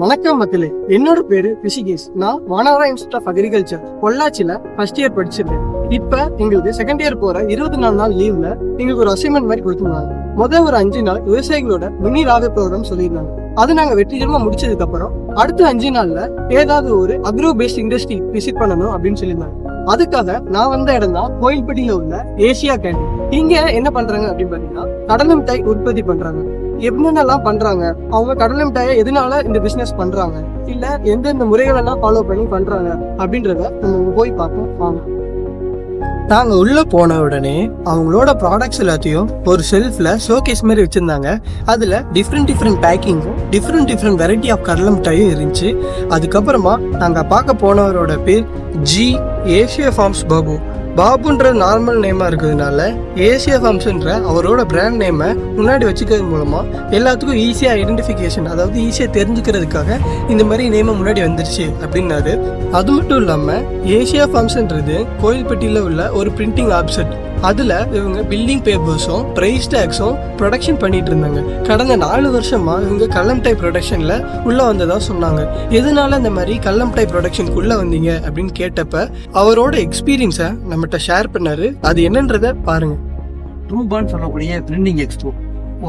வணக்கம் மக்களே, என்னோட பேரு ரிஷிகேஷ். நான் வானவரா இன்ஸ்டியூட் ஆஃப் அக்ரிகல்ச்சர் பொள்ளாச்சியில ஃபர்ஸ்ட் இயர் படிச்சிருக்கேன். இப்ப எங்களுக்கு செகண்ட் இயர் போற 24 நாள் லீவ்ல எங்களுக்கு ஒரு அசைன்மெண்ட் மாதிரி கொடுத்துருந்தாங்க. முதல் ஒரு 5 நாள் விவசாயிகளோட மினி ராக ப்ரோக்ராம் சொல்லியிருந்தாங்க. அது நாங்க வெற்றிகரமா முடிச்சதுக்கு அப்புறம் அடுத்த 5 நாள்ல ஏதாவது ஒரு அக்ரோ பேஸ்ட் இண்டஸ்ட்ரி விசிட் பண்ணணும் அப்படின்னு சொல்லியிருந்தாங்க. அதுக்காக நான் வந்த இடம் தான் கோயில்பட்டியில உள்ள ஏசியா கேண்டீன். இங்க என்ன பண்றாங்க அப்படின்னு பாத்தீங்கன்னா கடலை மிட்டாய் உற்பத்தி பண்றாங்க. என்னென்னலாம் பண்றாங்க, அவங்க கடலை மிட்டாயை எதனால இந்த பிசினஸ் பண்றாங்க, இல்ல எந்தெந்த முறைகள் எல்லாம் ஃபாலோ பண்ணி பண்றாங்க அப்படின்றத நம்ம போய் பார்ப்போம் வாங்க. நாங்க உள்ள போன உடனே அவங்களோட ப்ராடக்ட்ஸ் எல்லாத்தையும் ஒரு ஷெல்ஃப்ல ஷோகேஸ் மாதிரி வச்சிருந்தாங்க. அதுல டிஃப்ரெண்ட் பேக்கிங்கும் டிஃப்ரெண்ட் வெரைட்டி ஆஃப் கடலை மிட்டாயும் இருந்துச்சு. அதுக்கப்புறமா நாங்க பார்க்க போனவரோட பேர் ஜி ஏசியா ஃபார்ம்ஸ் பாபு. பாபுன்ற நார்மல் நேமா இருக்கிறதுனால ஏசியா ஃபார்ம்ஸ்ன்ற அவரோட பிராண்ட் நேமை முன்னாடி வச்சுக்கிறது மூலமா எல்லாத்துக்கும் ஈஸியா ஐடென்டிஃபிகேஷன், அதாவது ஈஸியா தெரிஞ்சுக்கிறதுக்காக இந்த மாதிரி நேமை முன்னாடி வந்துருச்சு அப்படின்னாரு. அது மட்டும் இல்லாம ஏசியா ஃபார்ம்ஸ்ன்றது கோயில்பட்டியில உள்ள ஒரு பிரிண்டிங் ஆப்செட். அதுல இவங்க பில்டிங் பேப்பர்ஸும் பிரைஸ் டேக்ஸும் ப்ரொடக்ஷன் பண்ணிட்டு இருந்தாங்க. கடந்த 4 வருஷமா இவங்க கள்ளமிட்டாய் ப்ரொடக்ஷன்ல உள்ள வந்ததா சொன்னாங்க. எதனால இந்த மாதிரி கள்ளமிட்டாய் ப்ரொடக்ஷனுக்குள்ள வந்தீங்க அப்படின்னு கேட்டப்ப அவரோட எக்ஸ்பீரியன்ஸை நம்மகிட்ட ஷேர் பண்ணாரு. அது என்னன்றத பாருங்க. ட்ரூபான் சொல்லக்கூடிய பிரிண்டிங் எக்ஸ்போ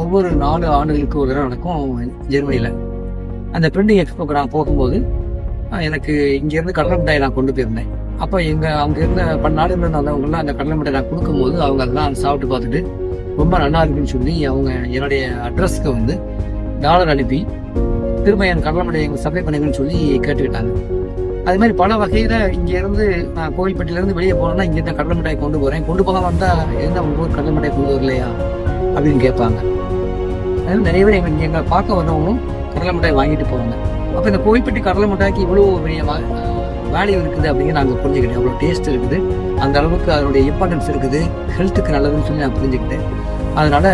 ஒவ்வொரு 4 ஆண்டுகளுக்கு ஒரு தடவை நடக்கும் ஜெர்மனியில். அந்த பிரிண்டிங் எக்ஸ்போக்கு நான் போகும்போது எனக்கு இங்கேருந்து கடலை மிட்டாய் நான் கொண்டு போயிருந்தேன். அப்போ அவங்க இருந்த நாடுகள் இருந்தவங்களாம் அந்த கடலை மிட்டாய் நான் கொடுக்கும்போது அவங்க அதெல்லாம் சாப்பிட்டு பார்த்துட்டு ரொம்ப நல்லா இருக்குன்னு சொல்லி அவங்க என்னுடைய அட்ரஸ்க்கு வந்து டாலர் அனுப்பி திரும்ப என் கடலை மிட்டாய் எங்களுக்கு சப்ளை பண்ணுங்கன்னு சொல்லி கேட்டுக்கிட்டாங்க. அது மாதிரி பல வகையில் இங்கேருந்து நான் கோயில்பட்டியிலேருந்து வெளியே போனோம்னா இங்கேருந்து கடலை மிட்டாய் கொண்டு போகிறேன், கொண்டு போகாமல் வந்தால் எந்த உங்கள் ஊர் கடலை மிட்டாய் கொண்டு வரலையா அப்படின்னு கேட்பாங்க. அதனால நிறைய பேர் எங்களை பார்க்க வந்தவங்களும் கடலை மிட்டாய் வாங்கிட்டு போவாங்க. அப்போ இந்த கோயில்பட்டி கடலை மிட்டாய்க்கு இவ்வளோ பெரிய வேல்யூ இருக்குது அப்படிங்கிற நாங்கள் புரிஞ்சுக்கிட்டேன். அவ்வளோ டேஸ்ட் இருக்குது, அந்த அளவுக்கு அதனுடைய இம்பார்ட்டன்ஸ் இருக்குது, ஹெல்த்துக்கு நல்லதுன்னு சொல்லி நான் புரிஞ்சுக்கிட்டேன். அதனால்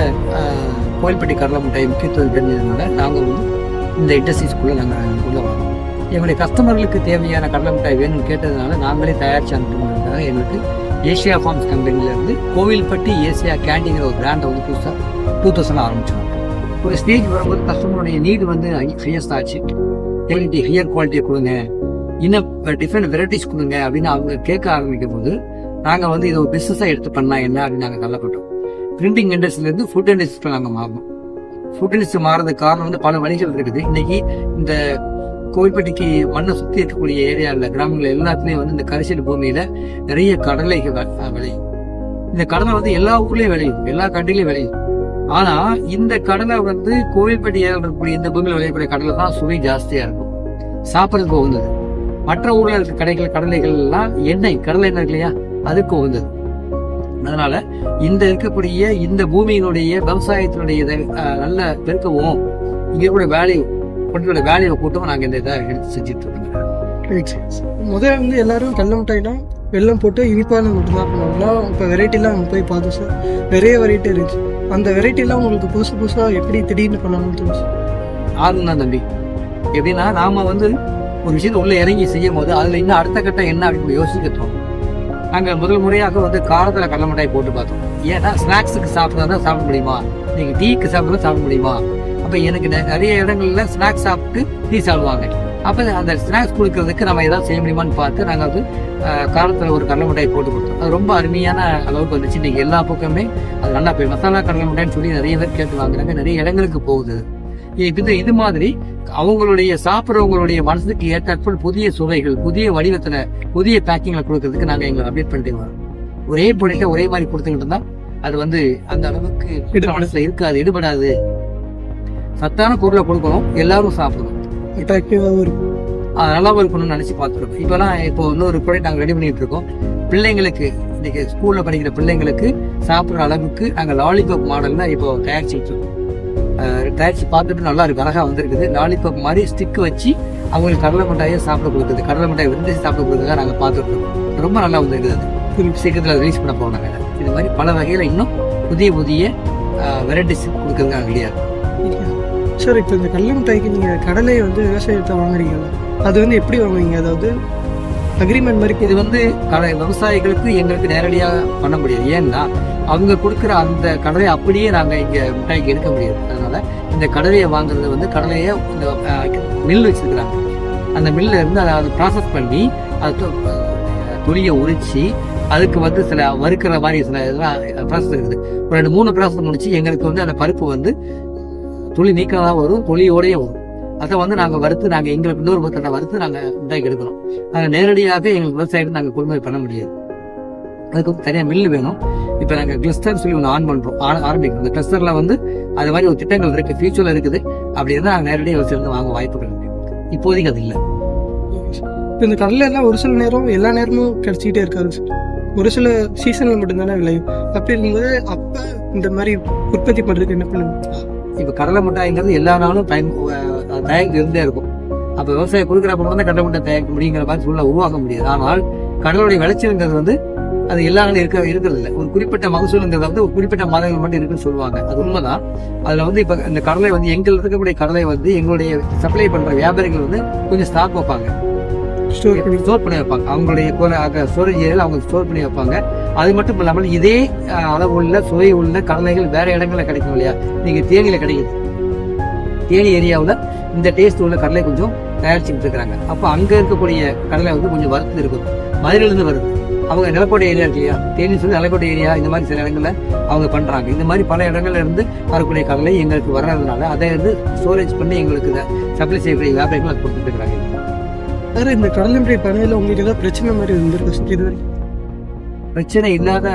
கோயில்பட்டி கடலை மிட்டாய் முக்கியத்துவம் தெரிஞ்சதுனால நாங்கள் வந்து இந்த இண்டஸ்ட்ரீஸ்குள்ளே நாங்கள் உள்ளே வரோம். எங்களுடைய கஸ்டமர்களுக்கு தேவையான கடலை மிட்டாய் வேணும்னு கேட்டதுனால நாங்களே தயாரித்து அனுப்புறதுக்காக எங்களுக்கு ஏசியா ஃபார்ம்ஸ் கம்பெனிலேருந்து கோவில்பட்டி ஏசியா கேண்டீங்கிற ஒரு பிராண்டை வந்து புதுசாக 2000 ஆரம்பித்தோம். ஒரு ஸ்டேஜ் வரும்போது கஸ்டமருடைய நீடு வந்து ஹையஸ்ட் ஆச்சு. ஹையர் குவாலிட்டியை கொடுங்க, இன்னும் டிஃப்ரெண்ட் வெரைட்டிஸ் கொடுங்க அப்படின்னு அவங்க கேட்க ஆரம்பிக்கும் போது நாங்கள் வந்து இதை ஒரு பிஸ்னஸாக எடுத்து பண்ணலாம் என்ன அப்படின்னு நாங்கள் தள்ளப்பட்டோம். பிரிண்டிங் இண்டஸ்ட்ரியிலேருந்து ஃபுட் இண்டஸ்ட்ரி நாங்கள் மாறணும். ஃபுட் இண்டஸ்ட்ரி மாறதுக்கு காரணம் வந்து பல வழிகள் இருக்குது. இன்னைக்கு இந்த கோயில்பட்டிக்கு மண்ணை சுற்றி இருக்கக்கூடிய ஏரியாவில் கிராமங்கள் எல்லாத்துலேயும் வந்து இந்த கரிசல் பூமியில் நிறைய கடலைகள் விளையும். இந்த கடலை வந்து எல்லா ஊர்லேயும் விளையும், எல்லா கண்ட்ரிலையும் விளையும். ஆனால் இந்த கடலை வந்து கோயில்பட்டி இருக்கக்கூடிய இந்த பூமியில் விளையக்கூடிய கடலை தான் சுவை ஜாஸ்தியாக இருக்கும், சாப்பிட்றதுக்கு உகந்தது. மற்ற ஊரில் இருக்க கடலைகள் எல்லாம் எண்ணெய், கடலை எண்ணெய் இல்லையா, அதுக்கு உகந்தது. அதனால இந்த இருக்கக்கூடிய இந்த பூமியினுடைய விவசாயத்தினுடைய நல்ல பெருக்கவும் இங்க கூட வேலையை கூட்டவும் நாங்கள் இந்த இதை எடுத்து செஞ்சுட்டு இருக்கோம். முதல்ல வந்து எல்லாரும் கடலை மிட்டாய்னா வெள்ளம் போட்டு இனிப்பான மட்டும் தான் பண்ணுவாங்கன்னா, இப்போ வெரைட்டிலாம் அவங்க போய் பார்த்தோம் சார், நிறைய வெரைட்டி இருக்கு. அந்த வெரைட்டிலாம் உங்களுக்கு புதுசாக எப்படி திடீர்னு பண்ணணும்னு தோணுச்சு? ஆளுநா தம்பி, எப்படின்னா நாம வந்து ஒரு விஷயத்தை உள்ள இறங்கி செய்யும் போது அதுல இன்னும் அடுத்த கட்டம் என்ன அப்படின்னு யோசிக்க தோணும். நாங்கள் முதல் முறையாக வந்து காரத்தில் கடலை மிட்டாய் போட்டு பார்த்தோம். ஏன்னா ஸ்நாக்ஸுக்கு சாப்பிட்றதா சாப்பிட முடியுமா, நீங்கள் டீக்கு சாப்பிட்றதா சாப்பிட முடியுமா? அப்போ எனக்கு நிறைய இடங்கள்ல ஸ்நாக்ஸ் சாப்பிட்டு டீ சாப்பிடுவாங்க. அப்போ அந்த ஸ்நாக்ஸ் கொடுக்கறதுக்கு நம்ம ஏதாவது செய்ய முடியுமான்னு பார்த்து நாங்கள் வந்து காரத்தில் ஒரு கடலை மிட்டாய் போட்டு கொடுத்தோம். அது ரொம்ப அருமையான அளவுக்கு வந்துச்சு. இன்னைக்கு எல்லா பக்கமே அது நல்லா போய் மசாலா கடலை மிட்டாய்ன்னு சொல்லி நிறைய பேர் கேட்டு வாங்குறாங்க, நிறைய இடங்களுக்கு போகுது. இது மாதிரி அவங்களுடைய சாப்பிட்றவங்களுடைய மனசுக்கு ஏற்றாற்போல் புதிய சுவைகள், புதிய வடிவத்துல, புதிய பேக்கிங்ல கொடுக்கறதுக்கு நாங்க எங்களை அப்டேட் பண்ணிட்டு வரோம். ஒரே பொருளை ஒரே மாதிரி கொடுத்துக்கிட்டு இருந்தா அது வந்து அந்த அளவுக்கு மனசுல இருக்காது, ஈடுபடாது. சத்தான பொருளை கொடுக்கணும், எல்லாரும் சாப்பிடணும், நல்லாவும் இருக்கணும்னு நினைச்சு பார்த்துருக்கோம். இப்போ இன்னொரு ப்ராடக்ட் நாங்கள் ரெடி பண்ணிட்டு இருக்கோம். பிள்ளைங்களுக்கு இன்னைக்கு ஸ்கூல்ல படிக்கிற பிள்ளைங்களுக்கு சாப்பிட்ற அளவுக்கு நாங்கள் லாலிபாப் மாடல்ல இப்போ தயாரிச்சுட்டு இருக்கோம். தயாரிச்சு பார்த்துட்டு நல்லா இருக்கு, அழகா வந்திருக்குது. லாலிபாப் மாதிரி ஸ்டிக் வச்சு அவங்களுக்கு கடலை மிட்டாயை சாப்பிட கொடுக்குது, கடலை மிட்டாய் விருந்து சாப்பிட கொடுக்குறதா நாங்கள் பார்த்துட்டு இருக்கோம். ரொம்ப நல்லா வந்திருக்குது. அது சீக்கிரத்தில் ரிலீஸ் பண்ண போனாங்க. இது மாதிரி பல வகையில் இன்னும் புதிய வெரைட்டிஸ் கொடுக்குறதுக்காக கிடையாது சார். இப்போ இந்த கடலை மிட்டாய்க்கு நீங்கள் கடலையை வந்து விவசாயத்தை வாங்குறீங்களா, அது வந்து எப்படி வாங்குவீங்க? அதாவது அக்ரிமெண்ட் மாதிரி? இது வந்து விவசாயிகளுக்கு எங்களுக்கு நேரடியாக பண்ண முடியாது. ஏன்னா அவங்க கொடுக்குற அந்த கடலையை அப்படியே நாங்கள் இங்கே மிட்டாய்க்கு எடுக்க முடியாது. அதனால இந்த கடலையை வாங்குறது வந்து கடலையை இந்த மில் வச்சிருக்கிறாங்க. அந்த மில்ல இருந்து அதை ப்ராசஸ் பண்ணி அது துணியை உரிச்சு அதுக்கு வந்து சில வறுக்கிற மாதிரி சில இதெல்லாம் ப்ராசஸ் இருக்குது. ஒரு 2-3 ப்ராசஸ் முடிச்சு எங்களுக்கு வந்து அந்த பருப்பு வந்து துளி நீக்கமாக வரும், துளியோடய வரும். அதை வந்து நாங்கள் வறுத்து நாங்கள் எங்களுக்கு இன்னொரு பக்கத்தை வறுத்து நாங்கள் மிட்டாய்க்கு எடுக்கிறோம். நாங்கள் நேரடியாக எங்களுக்கு விவசாயத்தை நாங்கள் கொள்முதல் பண்ண முடியாது. அதுக்கு வந்து தனியாக மில்லு வேணும். இப்போ நாங்கள் கிளஸ்டர் சொல்லி ஒன்று ஆன் பண்ணுறோம், ஆரம்பிக்கிறோம். இந்த கிளஸ்டரில் வந்து அது மாதிரி ஒரு திட்டங்கள் இருக்குது, ஃபியூச்சரில் இருக்குது. அப்படி இருந்தால் நாங்கள் நேரடியாக விவசாயிலேருந்து வாங்க வாய்ப்புகள் இருக்குது. இப்போதைக்கு அது இல்லை. இப்போ இந்த கடலை எல்லாம் ஒரு சில நேரம் எல்லா நேரமும் கிடைச்சிக்கிட்டே இருக்காது சார். ஒரு சில சீசனில் மட்டும்தானே விளையும். அப்படி இருக்கும்போது அப்போ இந்த மாதிரி உற்பத்தி பண்ணுறதுக்கு என்ன பண்ணுங்க? இப்போ கடலை மிட்டாய்ங்கிறது எல்லா நாளும் தயாரித்து இருந்தே இருக்கும். அப்போ விவசாயம் கொடுக்குறப்ப மட்டும் தான் கடலை மிட்டாய் தயாரிக்க முடியுங்கிற மாதிரி சூழலை உருவாக்க முடியாது. ஆனால் கடலுடைய விளைச்சல்ங்கிறது வந்து அது எல்லா நாளும் இருக்கிறது இல்லை. ஒரு குறிப்பிட்ட மகசூலுங்கிறது வந்து ஒரு குறிப்பிட்ட மாதங்கள் மட்டும் இருக்குன்னு சொல்லுவாங்க. அது உண்மைதான். அதில் வந்து இப்போ இந்த கடலை வந்து எங்களுக்கு இருக்கக்கூடிய கடலை வந்து எங்களுடைய சப்ளை பண்ணுற வியாபாரிகள் வந்து கொஞ்சம் ஸ்டாக் வைப்பாங்க, ஸ்டோர் பண்ணி வைப்பாங்க. அவங்களுடைய ஸ்டோரேஜ் ஏரியாவில் அவங்க ஸ்டோர் பண்ணி வைப்பாங்க. அது மட்டும் இல்லாமல் இதே அளவுள்ள சுவை உள்ள கடலைகள் வேற இடங்களில் கிடைக்கும் இல்லையா? நீங்கள் தேனியில் கிடைக்குது. தேனி ஏரியாவில் இந்த டேஸ்ட் உள்ள கடலை கொஞ்சம் தயாரிச்சுட்டு இருக்கிறாங்க. அப்போ அங்கே இருக்கக்கூடிய கடலை வந்து கொஞ்சம் வறுத்து இருக்கும். மதுரையிலேருந்து வருது. அவங்க நிலக்கோட்டை ஏரியா இருக்கு இல்லையா? தேனி சொல்லி நிலக்கோட்டை ஏரியா இந்த மாதிரி சில இடங்களில் அவங்க பண்ணுறாங்க. இந்த மாதிரி பல இடங்கள்ல இருந்து வரக்கூடிய கடலை எங்களுக்கு வர்றதுனால அதை வந்து ஸ்டோரேஜ் பண்ணி எங்களுக்கு சப்ளை செய்யக்கூடிய வியாபாரிகள் அது கொடுத்துட்டு இருக்கிறாங்க. வேறு இந்த கடலை மிட்டாய் பண்ணையில் உங்களுக்கு ஏதாவது பிரச்சனை மாதிரி இருந்திருக்கு இது வரைக்கும்? பிரச்சனை இல்லாத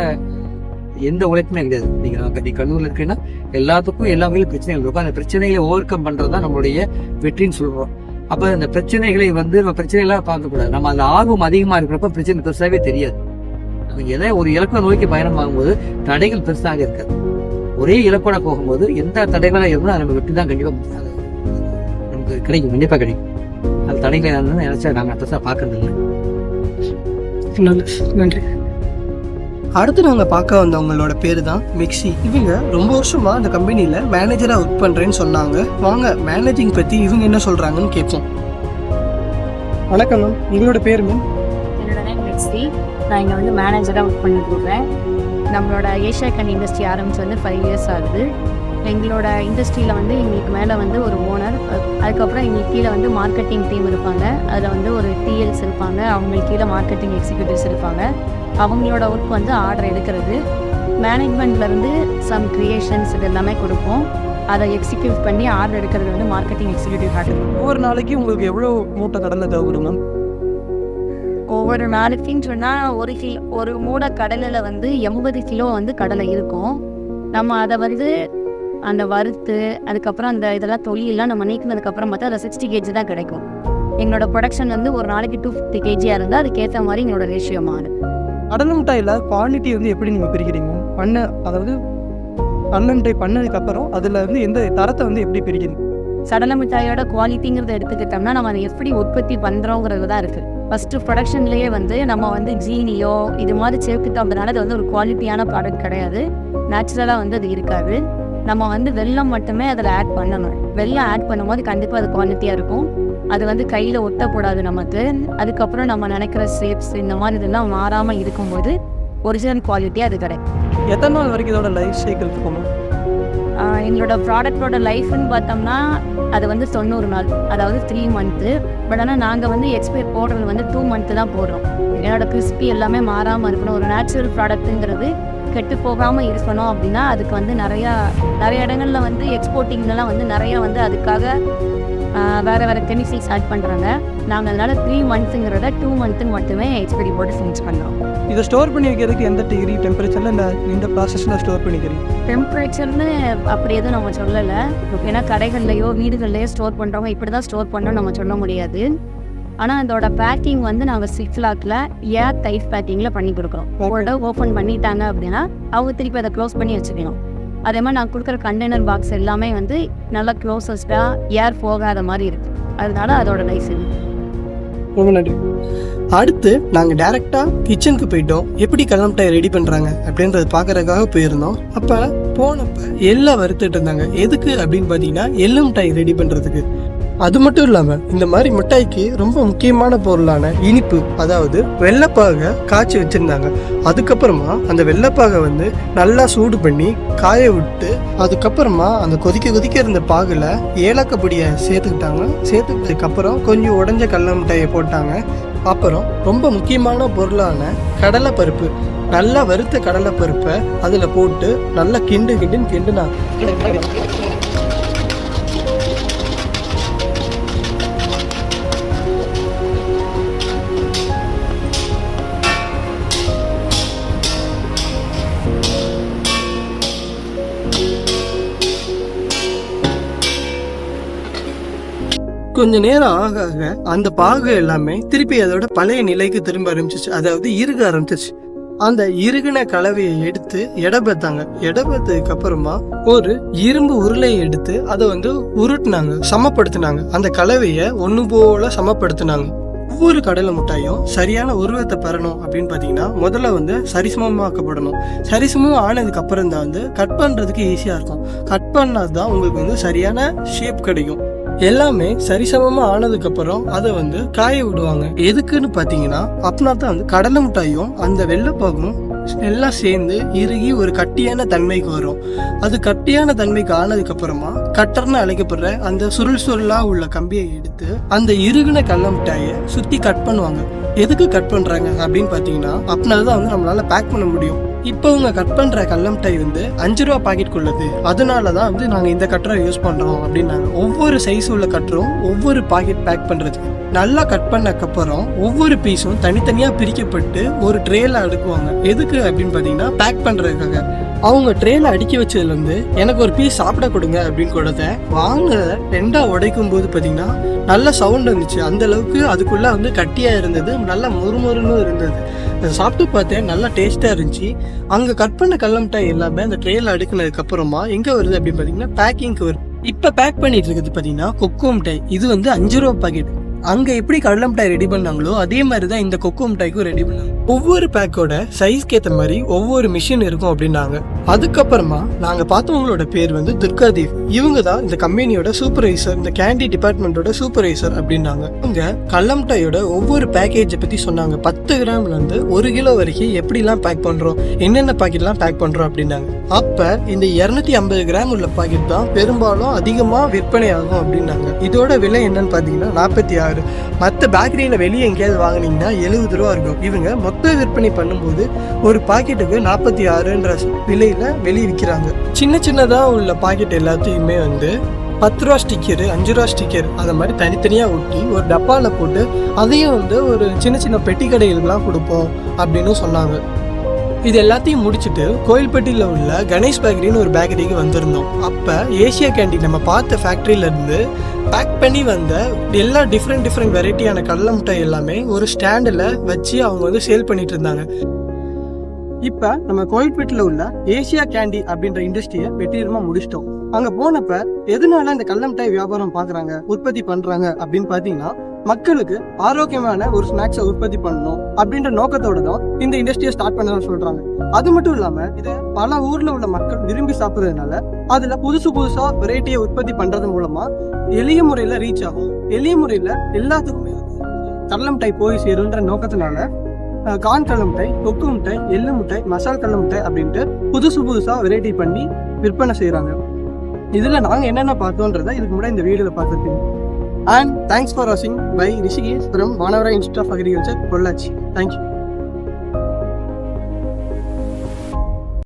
எந்த உழைப்புமே கிடையாது. நீ கண்ணூர்ல இருக்கீங்கன்னா எல்லாத்துக்கும் எல்லா வகையிலும் பிரச்சனைகள் இருக்கும். அந்த பிரச்சனைகளை ஓவர் கம் பண்றது தான் நம்மளுடைய வெற்றின்னு சொல்றோம். அப்ப இந்த பிரச்சனைகளை வந்து நம்ம பிரச்சனைகளாக பார்க்கக்கூடாது. நம்ம அந்த ஆர்வம் அதிகமா இருக்கிறப்ப பிரச்சனை பெருசாவே தெரியாது. நம்ம எதை ஒரு இலக்கை நோக்கி பயணம் ஆகும்போது தடைகள் பெருசாக இருக்காது. ஒரே இலக்கோட போகும்போது எந்த தடைகளாக இருந்தாலும் நம்ம வெற்றி தான் கண்டிப்பா நமக்கு கிடைக்கும், கண்டிப்பா கிடைக்கும். அந்த தடைகளை நினைச்சா நாங்கள் பெருசாக பார்க்கறது இல்லை. நன்றி. அடுத்து நாங்கள் பார்க்க வந்தவங்களோட பேர் தான் மிக்ஸி. இவங்க ரொம்ப வருஷமா அந்த கம்பெனியில் மேனேஜராக ஒர்க் பண்ணுறேன்னு சொன்னாங்க. வாங்க மேனேஜிங் பற்றி இவங்க என்ன சொல்கிறாங்கன்னு கேட்போம். வணக்கம் மேம், உங்களோட பேர் மேம்? என்னோட நேம் மிக்ஸி. நான் இங்கே வந்து மேனேஜராக ஒர்க் பண்ணிட்டு இருக்கேன். நம்மளோட ஏஷியா கன் இண்டஸ்ட்ரி ஆரம்பிச்சு வந்து 5 இயர்ஸ் ஆகுது. எங்களோட இண்டஸ்ட்ரியில் வந்து எங்களுக்கு மேலே வந்து ஒரு ஓனர், அதுக்கப்புறம் எங்களுக்கு கீழே வந்து மார்க்கெட்டிங் டீம் இருப்பாங்க. அதில் வந்து ஒரு டிஎல்ஸ் இருப்பாங்க, அவங்களுக்கு கீழே மார்க்கெட்டிங் எக்ஸிக்யூட்டிவ்ஸ் இருப்பாங்க. அவங்களோட ஒர்க் வந்து ஆர்டர் எடுக்கிறது, மேனேஜ்மெண்ட்லேருந்து சம் க்ரியேஷன்ஸ் இது எல்லாமே கொடுப்போம். அதை எக்ஸிக்யூட் பண்ணி ஆர்டர் எடுக்கிறது வந்து மார்க்கெட்டிங் எக்ஸிக்யூட்டிவ் ஹேண்டில். ஒவ்வொரு நாளைக்கு உங்களுக்கு எவ்வளோ மூட்டை கடலை தேவைப்படும் மேம்? ஒவ்வொரு நாளைக்குன்னு சொன்னால் ஒரு மூடை கடலில் வந்து 80 கிலோ வந்து கடலை இருக்கும். நம்ம அதை வந்து அந்த வறுத்து அதுக்கப்புறம் அந்த இதெல்லாம் தொழிலெல்லாம் நம்ம நீக்கினதுக்கப்புறம் பார்த்தா அதை 60 kg தான் கிடைக்கும். எங்களோட ப்ரொடக்ஷன் வந்து ஒரு நாளைக்கு 250 kg இருந்தால் அதுக்கேற்ற மாதிரி எங்களோட ரேஷியோ மாறும். கடலை மிட்டாயில் குவாலிட்டி வந்து எப்படி நீங்கள் பிரிக்கிறீங்க? அதாவது கடலை மிட்டாய் பண்ணதுக்கப்புறம் அதில் வந்து எந்த தரத்தை வந்து எப்படி பிரிக்கிறீங்க? கடலை மிட்டாயோட குவாலிட்டிங்கிறத எடுத்துக்கிட்டோம்னா நம்ம அதை எப்படி உற்பத்தி பண்ணுறோங்கிறது தான் இருக்குது. ஃபஸ்ட்டு ப்ரொடக்ஷன்லேயே வந்து நம்ம வந்து ஜீனியோ இது மாதிரி சேர்த்துட்டோம் அப்படின்னால அது வந்து ஒரு குவாலிட்டியான ப்ராடக்ட் கிடையாது. நேச்சுரலாக வந்து அது இருக்காது. நம்ம வந்து வெல்லம் மட்டுமே அதில் ஆட் பண்ணணும். வெல்லம் ஆட் பண்ணும்போது கண்டிப்பாக அது குவாலிட்டியாக இருக்கும். அது வந்து கையில் ஒட்டக்கூடாது நமக்கு. அதுக்கப்புறம் நம்ம நினைக்கிற ஷேப்ஸ் இந்த மாதிரி இதெல்லாம் மாறாமல் இருக்கும்போது ஒரிஜினல் குவாலிட்டியாக அது கிடைக்கும். எத்தனை நாள் வரைக்கும் இதோட லைஃப் சைக்கிள் இருக்கும்? எங்களோட ப்ராடக்டோட லைஃப்னு பார்த்தோம்னா அது வந்து 90 நாள், அதாவது 3 மந்த்து. பட் ஆனால் நாங்கள் வந்து எக்ஸ்பைர் போடுறது வந்து 2 மந்த்து தான் போடுறோம். என்னோட கிறிஸ்பி எல்லாமே மாறாமல் இருக்கணும். ஒரு நேச்சுரல் ப்ராடக்ட்டுங்கிறது கெட்டு போகாமல் இருக்கணும் அப்படின்னா அதுக்கு வந்து நிறைய இடங்களில் வந்து எக்ஸ்போர்ட்டிங்லாம் வந்து நிறையா வந்து அதுக்காக வேறு கெமிக்கல்ஸ் ஆட் பண்ணுறாங்க. நாங்கள் அதனால் 3 மந்த்ஸுங்கிறத 2 மந்த்துக்கு மட்டுமே எக்ஸ்பைரி போட்டு ஃபினிஷ் பண்ணுறோம். இதை ஸ்டோர் பண்ணி வைக்கிறதுக்கு எந்த டிகிரி டெம்பரேச்சரில் இந்த ப்ராசஸில் ஸ்டோர் பண்ணிக்கிறீங்க? டெம்பரேச்சர்னு அப்படி எதுவும் நம்ம சொல்லலை. ஏன்னா கடைகள்லையோ வீடுகள்லையோ ஸ்டோர் பண்ணுறவங்க இப்படி தான் ஸ்டோர் பண்ணோம் நம்ம சொல்ல முடியாது. ஆனால் அதோட பேக்கிங் வந்து நாங்கள் சிக்லாக்கில் ஏர் டைட் பேக்கிங்கில் பண்ணி கொடுக்குறோம். ஒரு ஓப்பன் பண்ணிட்டாங்க அப்படின்னா அவங்க திருப்பி அதை க்ளோஸ் பண்ணி வச்சுக்கணும். அதே மாதிரி நான் கொடுக்குற கண்டெய்னர் பாக்ஸ் எல்லாமே வந்து நல்லா க்ளோசஸ்டாக ஏர் போகாத மாதிரி இருக்குது. அதனால அதோட லைஃப் இது. ரொம்ப நன்றி. அடுத்து நாங்கள் டேரெக்டாக கிச்சனுக்கு போயிட்டோம். எப்படி கடலை மிட்டாய் ரெடி பண்ணுறாங்க அப்படின்றத பார்க்குறதுக்காக போயிருந்தோம். அப்போ போனப்போ எல்லாம் வறுத்துட்டு இருந்தாங்க. எதுக்கு அப்படின்னு பார்த்தீங்கன்னா எள்ளு மிட்டாய் ரெடி பண்ணுறதுக்கு. அது மட்டும் இல்லாம இந்த மாதிரி மிட்டாய்க்கு ரொம்ப முக்கியமான பொருளான இனிப்பு, அதாவது வெள்ளைப்பாகை காய்ச்சி வச்சிருந்தாங்க. அதுக்கப்புறமா அந்த வெள்ளைப்பாகை வந்து நல்லா சூடு பண்ணி காய விட்டு அதுக்கப்புறமா அந்த கொதிக்க இருந்த பாகுல ஏலக்காய் பொடியை சேர்த்துக்கிட்டதுக்கு அப்புறம் கொஞ்சம் உடைஞ்ச கடலை மிட்டாயை போட்டாங்க. அப்புறம் ரொம்ப முக்கியமான பொருளான கடலைப்பருப்பு, நல்லா வறுத்த கடலைப்பருப்பை அதில் போட்டு நல்லா கிண்டுனா கொஞ்ச நேரம் ஆக ஆக அந்த பாகு எல்லாமே திருப்பி அதோட பழைய நிலைக்கு திரும்ப ஆரம்பிச்சிச்சு, அதாவது இறுக ஆரம்பிச்சிச்சு. அந்த இறுகின கலவையை எடுத்து எடபத்ததுக்கு அப்புறமா ஒரு இரும்பு உருளையை எடுத்து அதை வந்து உருட்டினாங்க, சமப்படுத்தினாங்க. அந்த கலவையை ஒன்று போல சமப்படுத்தினாங்க. ஒவ்வொரு கடலை மிட்டாயும் சரியான உருவத்தை பெறணும் அப்படின்னு பார்த்தீங்கன்னா முதல்ல வந்து சரிசமமாக்கப்படணும். சரிசமம் ஆனதுக்கு அப்புறம் தான் வந்து கட் பண்ணுறதுக்கு ஈஸியாக இருக்கும். கட் பண்ணாது தான் உங்களுக்கு வந்து சரியான ஷேப் கிடைக்கும். எல்லாமே சரிசமமாக ஆனதுக்கப்புறம் அதை வந்து காய விடுவாங்க. எதுக்குன்னு பார்த்தீங்கன்னா அப்படின்னா தான் வந்து கடலை மிட்டாயும் அந்த வெள்ளைப்பாகும் எல்லாம் சேர்ந்து இறுகி ஒரு கட்டியான தன்மைக்கு வரும். அது கட்டியான தன்மைக்கு ஆனதுக்கப்புறமா கட்டர்னு அழைக்கப்படுற அந்த சுருளா உள்ள கம்பியை எடுத்து அந்த இறுகின கடலை மிட்டாயை சுற்றி கட் பண்ணுவாங்க. எதுக்கு கட் பண்ணுறாங்க அப்படின்னு பார்த்தீங்கன்னா அப்படின்னா தான் வந்து நம்மளால பேக் பண்ண முடியும். இப்போ அவங்க கட் பண்ணுற கடலை மிட்டாய் வந்து 5 ரூபா பாக்கெட் உள்ளது, அதனால தான் வந்து நாங்கள் இந்த கட்டரை யூஸ் பண்ணுறோம் அப்படின்னாங்க. ஒவ்வொரு சைஸ் உள்ள கட்டரும் ஒவ்வொரு பாக்கெட் பேக் பண்ணுறதுக்கு நல்லா கட் பண்ணக்கப்புறம் ஒவ்வொரு பீஸும் தனித்தனியாக பிரிக்கப்பட்டு ஒரு ட்ரேல அடுக்குவாங்க. எதுக்கு அப்படின்னு பார்த்தீங்கன்னா பேக் பண்ணுறதுக்காக. அவங்க ட்ரேல அடுக்கி வச்சதுலேருந்து எனக்கு ஒரு பீஸ் சாப்பிட கொடுங்க அப்படின்னு கொடுத்த வாங்கினதை 2ஆ உடைக்கும் போது பார்த்தீங்கன்னா நல்ல சவுண்ட் வந்துச்சு. அந்த அளவுக்கு அதுக்குள்ளே வந்து கட்டியாக இருந்தது, நல்லா மொறுமொறுன்னு இருந்தது. அதை சாப்பிட்டு பார்த்தேன், நல்லா டேஸ்ட்டாக இருந்துச்சு. அங்கே கட் பண்ண கடலை மிட்டாய் எல்லாமே அந்த ட்ரேல அடுக்குனதுக்கு அப்புறமா எங்கே வருது அப்படின்னு பார்த்தீங்கன்னா பேக்கிங்க்கு வருது. இப்போ பேக் பண்ணிட்டு இருக்குது பார்த்தீங்கன்னா கொக்கோ மிட்டாய். இது வந்து 5 ரூபா பாக்கெட். அங்கே எப்படி கடலை மிட்டாய் ரெடி பண்ணாங்களோ அதே மாதிரி தான் இந்த கொக்கோ மிட்டாய்க்கும் ரெடி பண்ணாங்க. ஒவ்வொரு பேக்கோட சைஸ்க்கு ஏற்ற மாதிரி ஒவ்வொரு மிஷின் இருக்கும் அப்படின்னாங்க. அதுக்கப்புறமா நாங்கள் பார்த்தவங்களோட பேர் வந்து துர்காதேவி. இவங்க தான் இந்த கம்பெனியோட சூப்பர்வைசர், இந்த கேண்டி டிபார்ட்மெண்ட்டோட சூப்பர்வைசர் அப்படின்னாங்க. இவங்க கடலை மிட்டாயோட ஒவ்வொரு பேக்கேஜை பற்றி சொன்னாங்க. 10 கிராம்லேருந்து 1 கிலோ வரைக்கும் எப்படிலாம் பேக் பண்ணுறோம், என்னென்ன பாக்கெட்லாம் பேக் பண்ணுறோம் அப்படின்னாங்க. அப்போ இந்த 250 கிராம் உள்ள பாக்கெட் தான் பெரும்பாலும் அதிகமாக விற்பனை ஆகும் அப்படின்னாங்க. இதோட விலை என்னன்னு பார்த்தீங்கன்னா 46. மற்ற பேக்கரியில் வெளியே எங்கேயாவது வாங்கினீங்கன்னா 70 ரூபா இருக்கும். இவங்க மொத்த விற்பனை பண்ணும்போது ஒரு பாக்கெட்டுக்கு 46ன்ற விலையில வெளியே விற்கிறாங்க. சின்னதாக உள்ள பாக்கெட் எல்லாத்தையுமே வந்து 10 ரூபா ஸ்டிக்கரு, 5 ரூபா ஸ்டிக்கர் அந்த மாதிரி தனித்தனியாக ஒட்டி ஒரு டப்பாவில் போட்டு அதையும் வந்து ஒரு சின்ன பெட்டி கடைகளுக்கெல்லாம் கொடுப்போம் அப்படின்னு சொன்னாங்க. இது எல்லாத்தையும் முடிச்சுட்டு கோயில்பட்டியில் உள்ள கணேஷ் பேக்கரின்னு ஒரு பேக்கரிக்கு வந்திருந்தோம். அப்போ ஏஷியா கேண்டி நம்ம பார்த்த ஃபேக்ட்ரியிலேருந்து பேக் பண்ணி வந்த எல்லா டிஃப்ரெண்ட் வெரைட்டியான கடலை மிட்டாய் எல்லாமே ஒரு ஸ்டாண்டில் வச்சு அவங்க வந்து சேல் பண்ணிட்டு இருந்தாங்க. இப்போ நம்ம கோயில்பேட்டில் உள்ள ஏஷியா கேண்டி அப்படின்ற இண்டஸ்ட்ரியை வெற்றிகரமாக முடிச்சிட்டோம். அங்கே போனப்ப எதனால இந்த கடலை மிட்டாய் வியாபாரம் பார்க்குறாங்க, உற்பத்தி பண்ணுறாங்க அப்படின்னு பார்த்தீங்கன்னா மக்களுக்கு ஆரோக்கியமான ஒரு ஸ்நாக்ஸை உற்பத்தி பண்ணணும் அப்படின்ற நோக்கத்தோட தான் இந்த இண்டஸ்ட்ரியை ஸ்டார்ட் பண்ணணும்னு சொல்றாங்க. அது மட்டும் இல்லாம இதை பல ஊர்ல உள்ள மக்கள் விரும்பி சாப்பிட்றதுனால அதுல புதுசா வெரைட்டியை உற்பத்தி பண்றது மூலமா எளிய முறையில ரீச் ஆகும், எளிய முறையில எல்லாத்துக்குமே கடலை மிட்டாய் போய் சேருன்ற நோக்கத்தினால கான் கடலை மிட்டாய், கொக்கு மிட்டாய், எள்ளு மிட்டாய், மசால் கடலை மிட்டாய் அப்படின்ட்டு புதுசா வெரைட்டி பண்ணி விற்பனை செய்யறாங்க. இதுல நாங்க என்னென்ன பார்த்தோன்றத இதுக்கு முன்னாடி இந்த வீடியோல பார்த்துருக்கீங்க. And thanks for watching by Rishikesh from Vanavara Institute of Agriculture, Pollachi. Thank you.